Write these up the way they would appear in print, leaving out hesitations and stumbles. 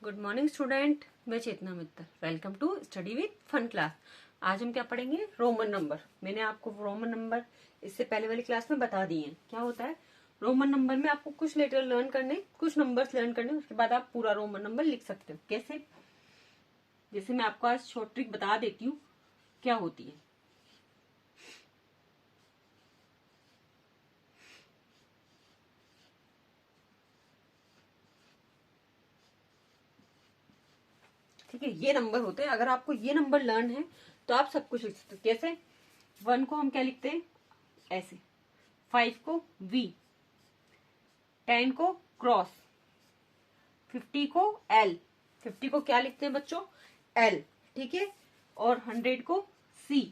Good morning student, मैं Chetna Mittal. Welcome to study with fun class. आज हम क्या पढ़ेंगे? Roman number. मैंने आपको रोमन नंबर इससे पहले वाली क्लास में बता दिए हैं क्या होता है। रोमन नंबर में आपको कुछ लेटर लर्न करने, कुछ नंबर्स लर्न करने, उसके बाद आप पूरा रोमन नंबर लिख सकते हो। कैसे? जैसे मैं आपको आज शॉर्ट ट्रिक बता देती हूँ क्या होती है। ठीक है, ये नंबर होते हैं। अगर आपको ये नंबर लर्न है तो आप सब कुछ लिख सकते हो। कैसे? 1 को हम क्या लिखते हैं? ऐसे। 5 को V, 10 को क्रॉस, 50 को L। 50 को क्या लिखते हैं बच्चों? L। ठीक है। और 100 को C।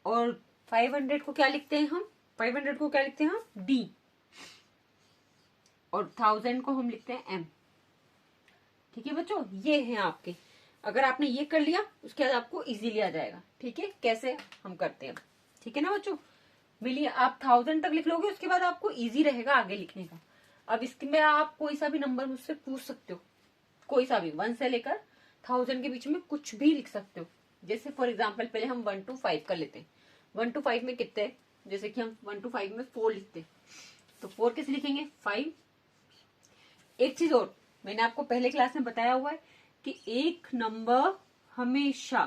और 500 को क्या लिखते हैं हम? 500 को क्या लिखते हैं हम? D। और 1000 को हम लिखते हैं M। ठीक है बच्चों, ये हैं आपके। अगर आपने ये कर लिया उसके बाद आपको इजीली आ जाएगा। ठीक है, कैसे हम करते हैं? ठीक है ना बच्चों, मिलिए। आप 1000 तक लिख लोगे, उसके बाद आपको इजी रहेगा आगे लिखने का। अब इसमें आप कोई सा भी नंबर मुझसे पूछ सकते हो, कोई सा भी, 1 से लेकर 1000 के बीच में कुछ भी लिख सकते हो। जैसे फॉर एग्जाम्पल पहले हम 1 to 5 कर लेते हैं। 1 to 5 में कितने हैं? जैसे कि हम 1 to 5 में 4 लिखते हैं, तो 4 कैसे लिखेंगे? 5। एक चीज और, मैंने आपको पहले क्लास में बताया हुआ है कि एक नंबर हमेशा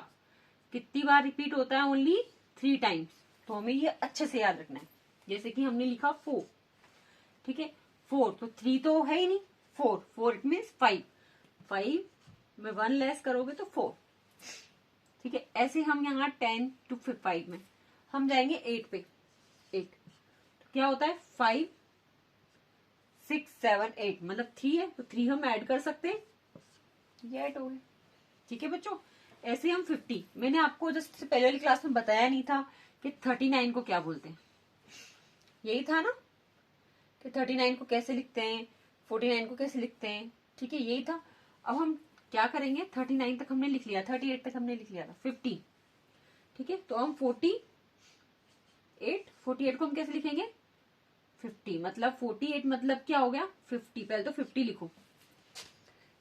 कितनी बार रिपीट होता है? Only 3 times. तो हमें ये अच्छे से याद रखना है। जैसे कि हमने लिखा 4। ठीक है, 4 तो 3 तो है ही नहीं। 4 इट मीन्स 5। 5 में 1 लेस करोगे तो 4। ठीक है, ऐसे हम यहाँ 10 to 5 में हम जाएंगे 8 पे। 8 तो क्या होता है? 5 6 7 8, मतलब 3 है तो 3 हम ऐड कर सकते हैं, ये ऐड हो गए। ठीक है बच्चों, ऐसे हम 50। मैंने आपको जस्ट पहले वाली क्लास में बताया नहीं था कि 39 को क्या बोलते हैं। यही था ना कि 39 को कैसे लिखते हैं, 49 को कैसे लिखते हैं। ठीक है, यही था। अब हम क्या करेंगे? 39 तक हमने लिख लिया, 38 तक हमने लिख लिया था, 50। ठीक है, तो हम 48 को हम कैसे लिखेंगे? 50। मतलब 48 मतलब क्या हो गया? 50। पहले तो 50 लिखो,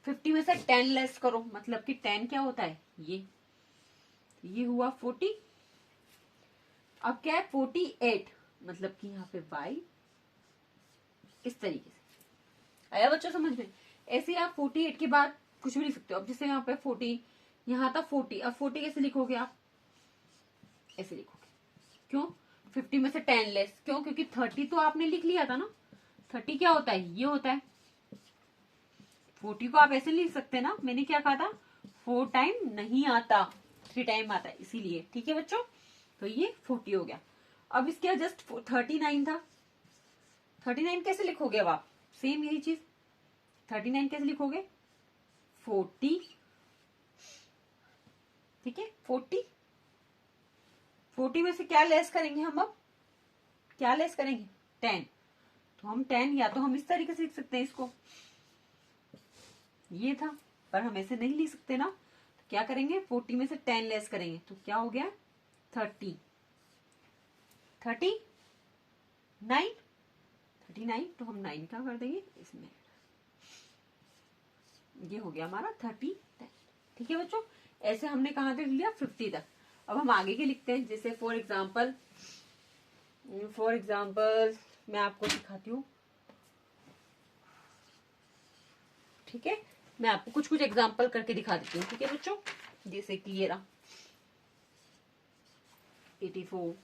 50 में से 10 लेस करो, मतलब कि 10 क्या होता है? ये हुआ 40। अब क्या है? 48, मतलब कि यहाँ पे y। इस तरीके से आया बच्चों समझ में? ऐसे आप 48 के बाद कुछ भी लिख सकते हो। अब जैसे यहाँ पे 40, यहाँ था 40। अब 40 कैसे लिखोगे आप? ऐसे लिखोगे। क्यों? 50 में से 10 लेस। क्यों? क्योंकि 30 तो आपने लिख लिया था ना। 30 क्या होता है? ये होता है। 40 को आप ऐसे लिख सकते हैं ना। मैंने क्या कहा था? 4 टाइम नहीं आता, 3 टाइम आता है, इसीलिए। ठीक है बच्चों, तो ये 40 हो गया। अब इसके जस्ट 39 था। 39 कैसे लिखोगे? अब आप सेम यही चीज, 39 कैसे लिखोगे? 40। ठीक है, 40 में से क्या लेस करेंगे हम? अब क्या लेस करेंगे? 10। तो हम 10 या तो हम इस तरीके से लिख सकते हैं इसको, ये था, पर हम ऐसे नहीं लिख सकते ना। तो क्या करेंगे? 40 में से 10 लेस करेंगे तो क्या हो गया? 30। 39 तो हम 9 क्या कर देंगे इसमें? ये हो गया हमारा 30। ठीक है बच्चों, ऐसे हमने कहाँ तक लिया? 50 तक। अब हम आगे के लिखते हैं। जैसे फॉर एग्जाम्पल मैं आपको दिखाती हूँ। ठीक है, मैं आपको कुछ कुछ एग्जाम्पल करके दिखा देती हूँ। ठीक है बच्चों, जैसे कि ये रहा 84।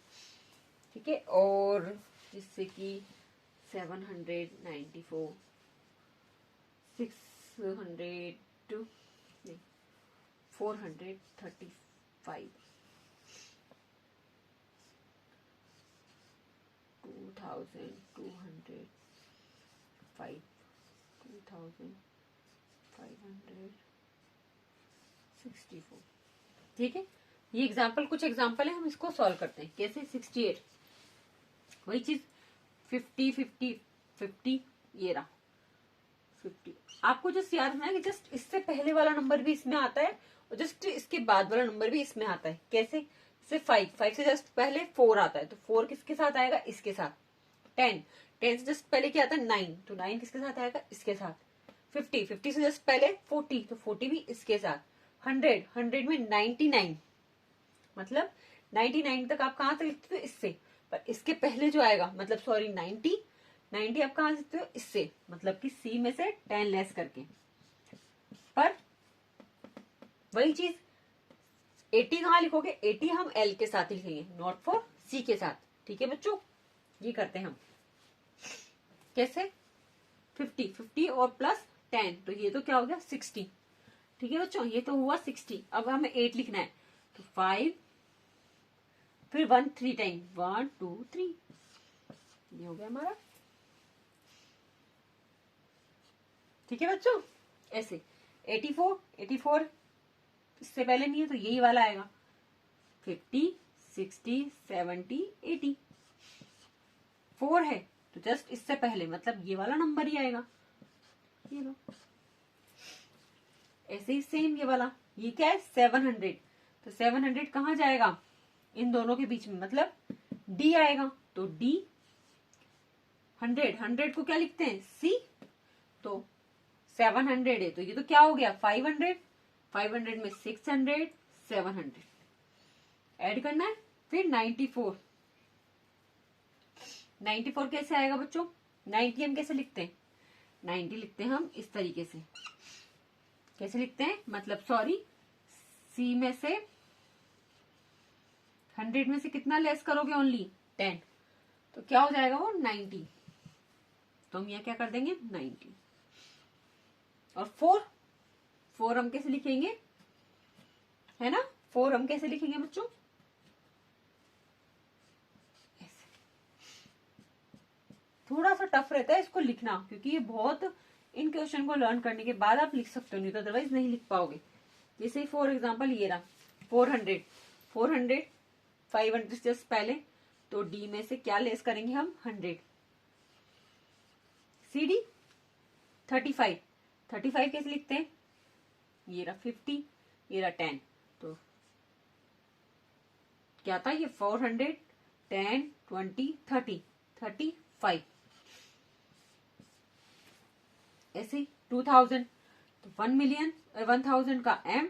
ठीक है, और जिससे कि 794, 600, 435, 2205, 2564। ठीक है, ये एग्जाम्पल, कुछ एग्जाम्पल है, हम इसको सॉल्व करते हैं। कैसे? 68, वही चीज 50 50 50, ये रहा 50। आपको जस्ट याद रखना है कि जस्ट इससे पहले वाला नंबर भी इसमें आता है और जस्ट इसके बाद वाला नंबर भी इसमें आता है। कैसे? जैसे 5 से जस्ट पहले 4 आता है, तो 4 किसके साथ आएगा? इसके साथ। 10 से जस्ट पहले क्या आता है? 9, तो 9 किसके साथ आएगा? इसके साथ। 50 से जस्ट पहले 40, तो 40 भी इसके साथ। 100 में 99, मतलब 99 तक आप कहां से लिखते हो? इससे। पर इसके पहले जो आएगा, मतलब सॉरी 90 आप कहां से लिखते हो? इससे, मतलब कि सी में से 10 लेस करके। पर वही चीज 80 कहां लिखोगे? 80 हम एल के साथ ही लिखेंगे, नॉट फॉर सी के साथ। ठीक है बच्चों, ये करते हैं हम। कैसे? 50 और प्लस 10, तो ये तो क्या हो गया? 60। ठीक है बच्चों, ये तो हुआ 60। अब हमें 8 लिखना है, तो 5 फिर 1 3 टाइम, 1 2 3, ये हो गया हमारा। ठीक है बच्चों, ऐसे 84 इससे पहले नहीं है तो यही वाला आएगा। 50 60 70 80, 4 है तो जस्ट इससे पहले, मतलब ये वाला नंबर ही आएगा। ये लो, ऐसे ही सेम ये वाला। ये क्या है? 700, तो 700 कहां जाएगा? इन दोनों के बीच में, मतलब डी आएगा। तो डी 100 को क्या लिखते हैं? सी। तो 700 है तो ये तो क्या हो गया? 500 में 600 700 ऐड करना है। फिर 94 कैसे आएगा बच्चों? 90 हम कैसे लिखते हैं? 90 लिखते हैं हम इस तरीके से। कैसे लिखते हैं? मतलब सॉरी, सी में से 100 में से कितना लेस करोगे? ओनली 10, तो क्या हो जाएगा वो? 90। तो हम यह क्या कर देंगे? 90। और 4 हम कैसे लिखेंगे? है ना, 4 हम कैसे लिखेंगे बच्चों? ऐसे। थोड़ा सा टफ रहता है इसको लिखना, क्योंकि ये बहुत, इन क्वेश्चन को लर्न करने के बाद आप लिख सकते हो, नहीं तो अदरवाइज नहीं लिख पाओगे। जैसे फॉर एग्जांपल ये रहा 400 500 जस्ट पहले, तो डी में से क्या लेस करेंगे हम? 100। सी डी 35 कैसे लिखते हैं? ये रहा 50, ये रहा 10, तो क्या था ये? 400 10 20 30 35। ऐसे 2000, तो 1 मिलियन 1000 का M,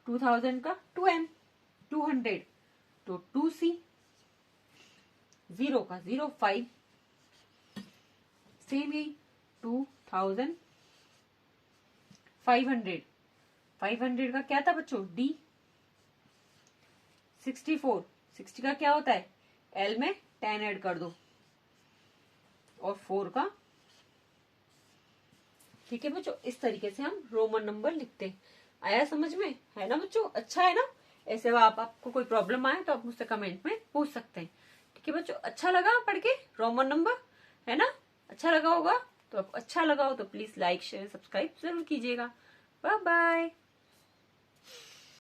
2000 का 2M, 200 तो 2C, 0 का 0 5, सेम यही 2000 500 का क्या था बच्चों? D। 64 60 का क्या होता है? L में 10 ऐड कर दो, और 4 का। ठीक है बच्चों, इस तरीके से हम रोमन नंबर लिखते हैं। आया समझ में? है ना बच्चों? अच्छा है ना? ऐसे आपको कोई प्रॉब्लम आए तो आप मुझसे कमेंट में पूछ सकते हैं। ठीक है बच्चों, अच्छा लगा पढ़ के रोमन नंबर? है ना, अच्छा लगा होगा? तो अच्छा लगा हो तो प्लीज लाइक शेयर सब्सक्राइब जरूर कीजिएगा। Bye bye.